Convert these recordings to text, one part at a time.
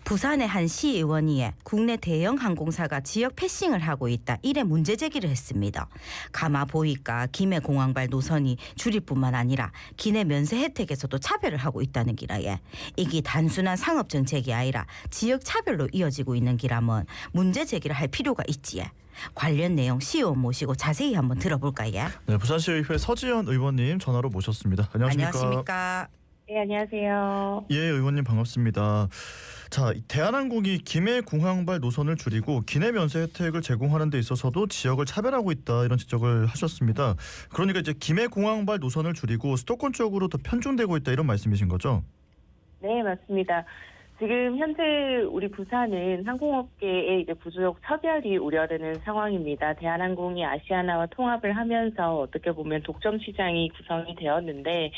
부산의 한 시의원이 국내 대형 항공사가 지역 패싱을 하고 있다. 이래 문제 제기를 했습니다. 가마 보이가 김해 공항발 노선이 줄일 뿐만 아니라 기내 면세 혜택에서도 차별을 하고 있다는 기라에 이게 단순한 상업 정책이 아니라 지역 차별로 이어지고 있는 기라면 문제 제기를 할 필요가 있지에. 관련 내용 시의원 모시고 자세히 한번 들어볼까요? 네, 부산시의회 서지연 의원님 전화로 모셨습니다. 안녕하십니까? 네, 안녕하세요. 예, 의원님 반갑습니다. 자, 대한항공이 김해 공항발 노선을 줄이고 기내 면세 혜택을 제공하는 데 있어서도 지역을 차별하고 있다 이런 지적을 하셨습니다. 그러니까 이제 김해 공항발 노선을 줄이고 수도권 쪽으로 더 편중되고 있다 이런 말씀이신 거죠? 네, 맞습니다. 지금 현재 우리 부산은 항공업계의 이제 부수적 차별이 우려되는 상황입니다. 대한항공이 아시아나와 통합을 하면서 어떻게 보면 독점 시장이 구성이 되었는데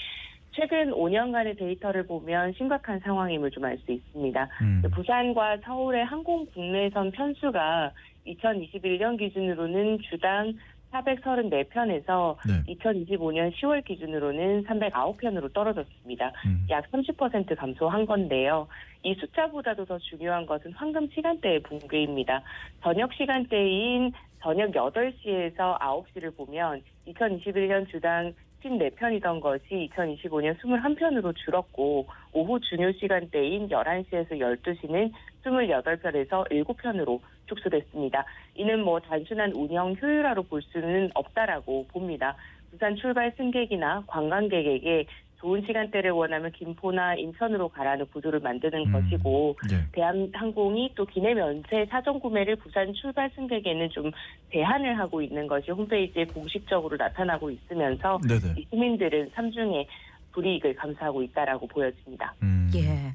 최근 5년간의 데이터를 보면 심각한 상황임을 좀 알 수 있습니다. 부산과 서울의 항공 국내선 편수가 2021년 기준으로는 주당 434편에서 네. 2025년 10월 기준으로는 309편으로 떨어졌습니다. 약 30% 감소한 건데요. 이 숫자보다도 더 중요한 것은 황금 시간대의 붕괴입니다. 저녁 시간대인 저녁 8시에서 9시를 보면 2021년 주당 14편이던 것이 2025년 21편으로 줄었고 오후 중요 시간대인 11시에서 12시는 28편에서 7편으로 축소됐습니다. 이는 단순한 운영 효율화로 볼 수는 없다라고 봅니다. 부산 출발 승객이나 관광객에게 좋은 시간대를 원하면 김포나 인천으로 가라는 구조를 만드는 것이고 네. 대한항공이 또 기내 면세 사전 구매를 부산 출발 승객에는 좀 제한을 하고 있는 것이 홈페이지에 공식적으로 나타나고 있으면서 네네. 이 시민들은 삼중에 불이익을 감수하고 있다라고 보여집니다. 예.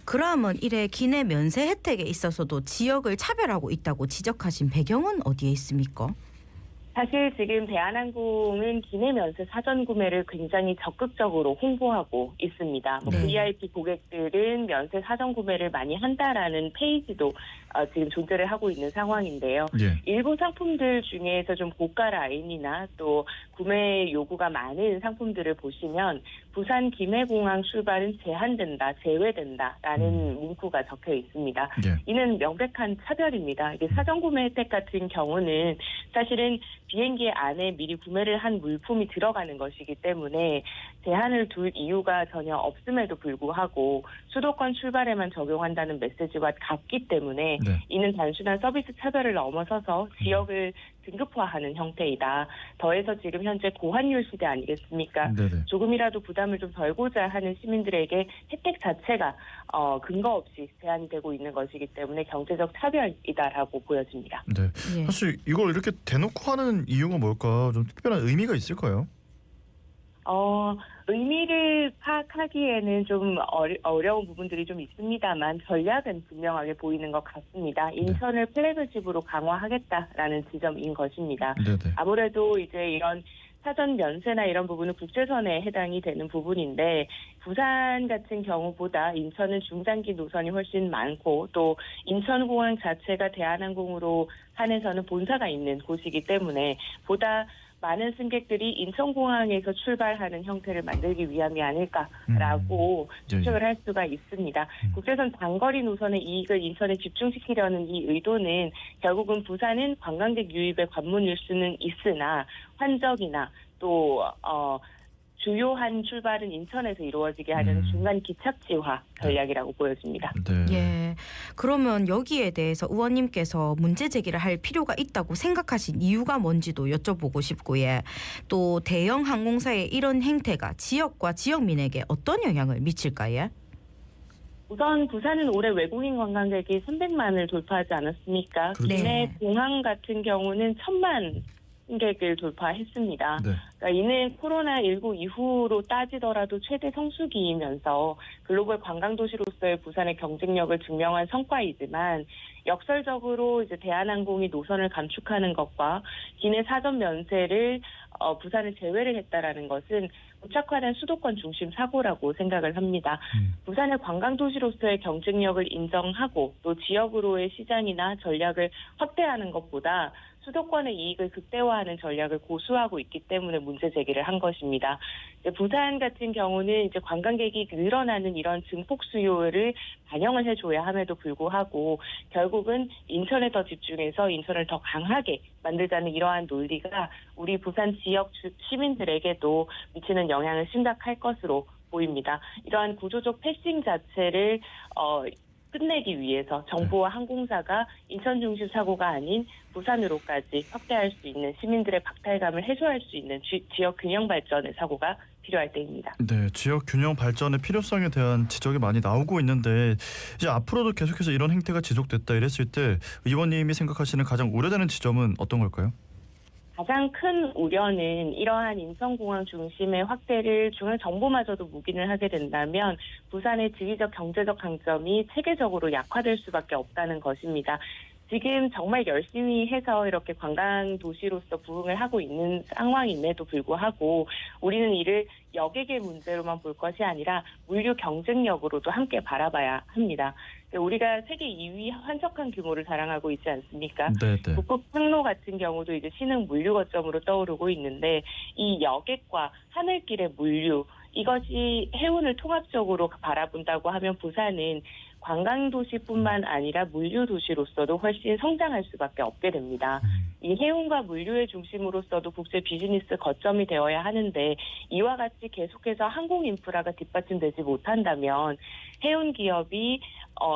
그러면 이래 기내 면세 혜택에 있어서도 지역을 차별하고 있다고 지적하신 배경은 어디에 있습니까? 사실 지금 대한항공은 기내 면세 사전 구매를 굉장히 적극적으로 홍보하고 있습니다. 네. VIP 고객들은 면세 사전 구매를 많이 한다라는 페이지도 지금 존재를 하고 있는 상황인데요. 예. 일부 상품들 중에서 좀 고가 라인이나 또 구매 요구가 많은 상품들을 보시면 부산 김해공항 출발은 제한된다, 제외된다라는 문구가 적혀 있습니다. 예. 이는 명백한 차별입니다. 이게 사전 구매 혜택 같은 경우는 사실은 비행기 안에 미리 구매를 한 물품이 들어가는 것이기 때문에 제한을 둘 이유가 전혀 없음에도 불구하고 수도권 출발에만 적용한다는 메시지와 같기 때문에 네. 이는 단순한 서비스 차별을 넘어서서 지역을 등급화하는 형태이다. 더해서 지금 현재 고환율 시대 아니겠습니까? 네네. 조금이라도 부담을 좀 덜고자 하는 시민들에게 혜택 자체가 근거 없이 제한이 되고 있는 것이기 때문에 경제적 차별이다라고 보여집니다. 네. 예. 사실 이걸 이렇게 대놓고 하는 이유가 뭘까? 좀 특별한 의미가 있을까요? 의미를 파악하기에는 좀 어려운 부분들이 좀 있습니다만 전략은 분명하게 보이는 것 같습니다. 인천을 플래그십으로 강화하겠다라는 지점인 것입니다. 네네. 아무래도 이제 이런 사전 면세나 이런 부분은 국제선에 해당이 되는 부분인데 부산 같은 경우보다 인천은 중장기 노선이 훨씬 많고 또 인천공항 자체가 대한항공으로 한해서는 본사가 있는 곳이기 때문에 보다 많은 승객들이 인천공항에서 출발하는 형태를 만들기 위함이 아닐까라고 추측을 할 수가 있습니다. 국제선 장거리 노선의 이익을 인천에 집중시키려는 이 의도는 결국은 부산은 관광객 유입의 관문일 수는 있으나 환적이나 또 주요한 출발은 인천에서 이루어지게 하려는 중간 기착지화 전략이라고 보여집니다. 네. 예. 그러면 여기에 대해서 의원님께서 문제 제기를 할 필요가 있다고 생각하신 이유가 뭔지도 여쭤보고 싶고 또 대형 항공사의 이런 행태가 지역과 지역민에게 어떤 영향을 미칠까요? 우선 부산은 올해 외국인 관광객이 300만을 돌파하지 않았습니까? 그렇죠. 기내 공항 같은 경우는 1000만 승객을 돌파했습니다. 네. 그러니까 이는 코로나19 이후로 따지더라도 최대 성수기이면서 글로벌 관광도시로서의 부산의 경쟁력을 증명한 성과이지만 역설적으로 이제 대한항공이 노선을 감축하는 것과 기내 사전 면세를 부산을 제외를 했다라는 것은 고착화된 수도권 중심 사고라고 생각을 합니다. 부산의 관광도시로서의 경쟁력을 인정하고 또 지역으로의 시장이나 전략을 확대하는 것보다 수도권의 이익을 극대화하는 전략을 고수하고 있기 때문에 문제 제기를 한 것입니다. 부산 같은 경우는 이제 관광객이 늘어나는 이런 증폭 수요를 반영을 해줘야 함에도 불구하고 결국은 인천에 더 집중해서 인천을 더 강하게 만들자는 이러한 논리가 우리 부산 지역 시민들에게도 미치는 영향을 심각할 것으로 보입니다. 이러한 구조적 패싱 자체를 끝내기 위해서 정부와 항공사가 인천 중심 사고가 아닌 부산으로까지 확대할 수 있는 시민들의 박탈감을 해소할 수 있는 지역 균형 발전의 사고가 필요할 때입니다. 네, 지역 균형 발전의 필요성에 대한 지적이 많이 나오고 있는데 이제 앞으로도 계속해서 이런 행태가 지속됐다 이랬을 때 의원님이 생각하시는 가장 우려되는 지점은 어떤 걸까요? 가장 큰 우려는 이러한 인천공항 중심의 확대를 중앙정부마저도 묵인을 하게 된다면 부산의 지리적 경제적 강점이 체계적으로 약화될 수밖에 없다는 것입니다. 지금 정말 열심히 해서 이렇게 관광 도시로서 부흥을 하고 있는 상황임에도 불구하고 우리는 이를 여객의 문제로만 볼 것이 아니라 물류 경쟁력으로도 함께 바라봐야 합니다. 우리가 세계 2위 한적한 규모를 자랑하고 있지 않습니까? 네. 북극 항로 같은 경우도 이제 신흥 물류 거점으로 떠오르고 있는데 이 여객과 하늘길의 물류 이것이 해운을 통합적으로 바라본다고 하면 부산은 관광도시뿐만 아니라 물류도시로서도 훨씬 성장할 수밖에 없게 됩니다. 이 해운과 물류의 중심으로서도 국제 비즈니스 거점이 되어야 하는데 이와 같이 계속해서 항공 인프라가 뒷받침되지 못한다면 해운 기업이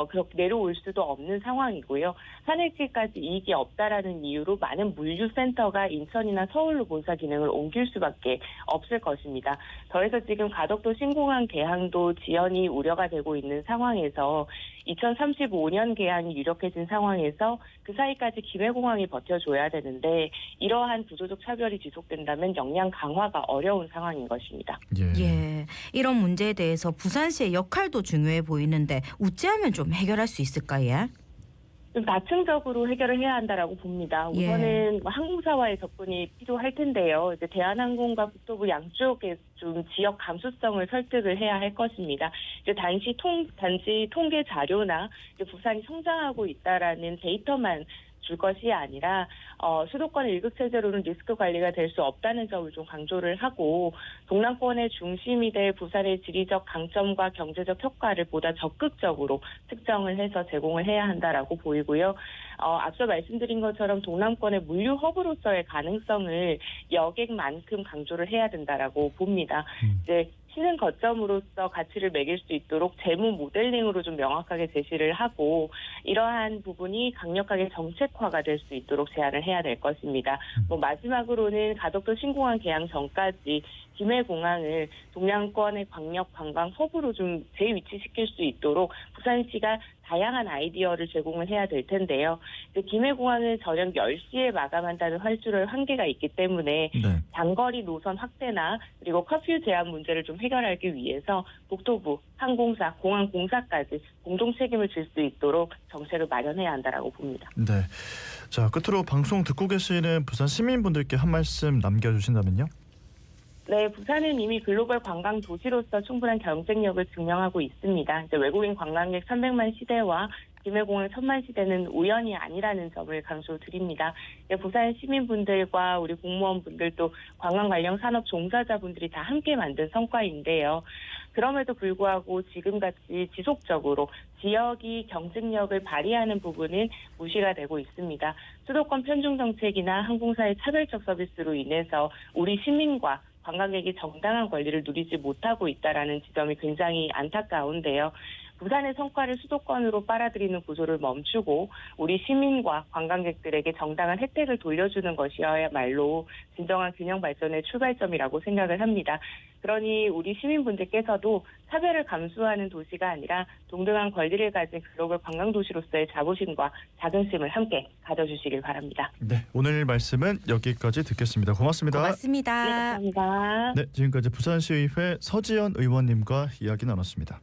그렇게 내려올 수도 없는 상황이고요. 하늘길까지 이익이 없다라는 이유로 많은 물류센터가 인천이나 서울로 본사 기능을 옮길 수밖에 없을 것입니다. 더해서 지금 가덕도 신공항 개항도 지연이 우려가 되고 있는 상황에서 2035년 개항이 유력해진 상황에서 그 사이까지 김해공항이 버텨줘야 되는데 이러한 구조적 차별이 지속된다면 역량 강화가 어려운 상황인 것입니다. 예, 이런 문제에 대해서 부산시의 역할도 중요해 보이는데 어찌하면 좀 해결할 수 있을까요? 좀 다층적으로 해결을 해야 한다라고 봅니다. 우선은 항공사와의 접근이 필요할 텐데요. 이제 대한항공과 국토부 양쪽에 좀 지역 감수성을 설득을 해야 할 것입니다. 이제 단지 통계 자료나 이제 부산이 성장하고 있다라는 데이터만 줄 것이 아니라 수도권 일극 체제로는 리스크 관리가 될 수 없다는 점을 좀 강조를 하고 동남권의 중심이 될 부산의 지리적 강점과 경제적 효과를 보다 적극적으로 측정을 해서 제공을 해야 한다라고 보이고요. 앞서 말씀드린 것처럼 동남권의 물류 허브로서의 가능성을 여객만큼 강조를 해야 된다라고 봅니다. 이제 신흥 거점으로서 가치를 매길 수 있도록 재무 모델링으로 좀 명확하게 제시를 하고 이러한 부분이 강력하게 정책화가 될 수 있도록 제안을 해야 될 것입니다. 마지막으로는 가덕도 신공항 개항 전까지 김해공항을 동남권의 광역 관광 허브로 좀 재위치시킬 수 있도록 부산시가 다양한 아이디어를 제공을 해야 될 텐데요. 김해공항은 저녁 10시에 마감한다는 활주로의 한계가 있기 때문에 장거리 노선 확대나 그리고 커퓨 제한 문제를 좀 해결하기 위해서 국토부, 항공사, 공항공사까지 공동 책임을 질 수 있도록 정책을 마련해야 한다라고 봅니다. 네. 자, 끝으로 방송 듣고 계시는 부산 시민분들께 한 말씀 남겨주신다면요? 네, 부산은 이미 글로벌 관광 도시로서 충분한 경쟁력을 증명하고 있습니다. 이제 외국인 관광객 300만 시대와 김해공항 1000만 시대는 우연이 아니라는 점을 강조드립니다. 부산 시민분들과 우리 공무원분들도 관광 관련 산업 종사자분들이 다 함께 만든 성과인데요. 그럼에도 불구하고 지금같이 지속적으로 지역이 경쟁력을 발휘하는 부분은 무시가 되고 있습니다. 수도권 편중 정책이나 항공사의 차별적 서비스로 인해서 우리 시민과 관광객이 정당한 권리를 누리지 못하고 있다라는 지점이 굉장히 안타까운데요. 부산의 성과를 수도권으로 빨아들이는 구조를 멈추고 우리 시민과 관광객들에게 정당한 혜택을 돌려주는 것이야말로 진정한 균형 발전의 출발점이라고 생각을 합니다. 그러니 우리 시민분들께서도 차별을 감수하는 도시가 아니라 동등한 권리를 가진 글로벌 관광도시로서의 자부심과 자긍심을 함께 가져주시길 바랍니다. 네, 오늘 말씀은 여기까지 듣겠습니다. 고맙습니다. 고맙습니다. 네, 감사합니다. 네, 지금까지 부산시의회 서지연 의원님과 이야기 나눴습니다.